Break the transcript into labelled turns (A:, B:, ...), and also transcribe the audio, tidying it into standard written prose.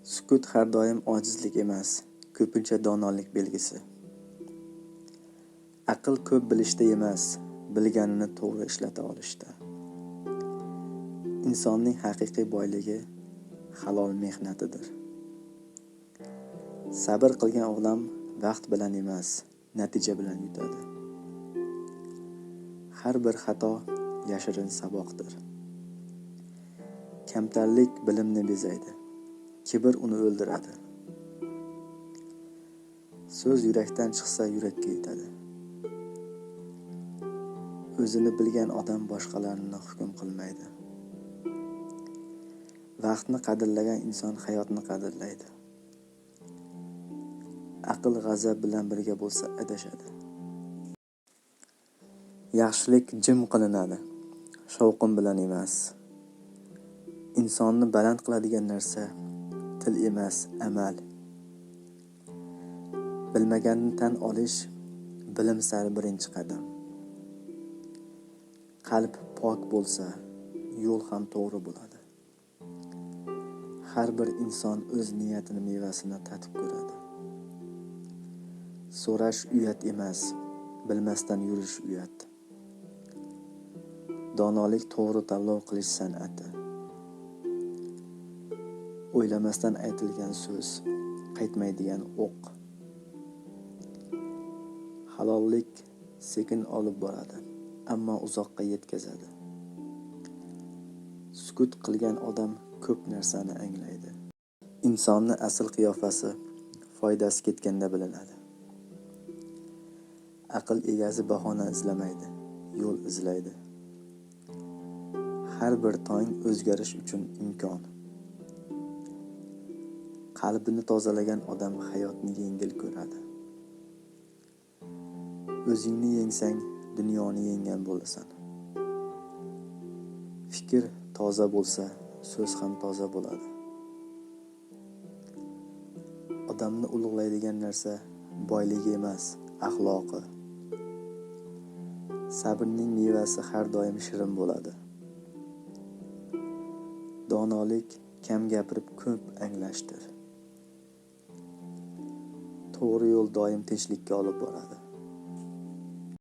A: Sukut har doim ojizlik emas, ko'pincha donolik belgisi. Aql ko'p bilishda emas, bilganini to'g'ri ishlata olishda. Insonning haqiqiy boyligi halol mehnatidir. Sabr qilgan odam vaqt bilan emas, natija bilan yutadi. Har bir xato yashirin saboqdir. Kamtarlik bilimni bezaydi, kibr uni o'ldiradi. So'z yurakdan chiqsa yurakka yetadi. O'zini bilgan odam boshqalarni hukm qilmaydi. Vaqtni qadrlagan inson hayotni qadrlaydi. Aql g'azab bilan birga bo'lsa adashadi. Yaxshilik jim qilinadi, shovqin bilan emas. Insonni baland qiladigan narsa til emas, amal. Bilmaganni tan olish bilim sari birinchi qadam. Qalb pok bo'lsa, yo'l ham to'g'ri bo'ladi. Har bir inson o'z niyatini mevasini tatib ko'radi. So'rash uyat emas, bilmasdan yurish uyat. Donolik to'g'ri tanlov qilish san'ati. O'ylamasdan aytilgan so'z qaytmaydigan o'q. Halollik sekin olib boradi, ammo uzoqqa yetkazadi. Sukut qilgan odam ko'p narsani anglaydi. Insonni asl qiyofasi foydasi ketganda bilinadi. Aql egasi bahona izlamaydi, yo'l izlaydi. Har bir tong o'zgarish uchun imkon. Qalbini tozalagan odam hayotni yengil ko'radi. O'zingni yengsang, dunyoni yenggan bo'lasan. Fikr toza bo'lsa, so'z ham toza bo'ladi. Odamni ulug'laydigan narsa boyligi emas, axloqi. Sabrning mevasi har doim shirin bo'ladi. Donolik kam gapirib ko'p anglashdir. To'g'ri yo'l doim tinchlikka olib boradi.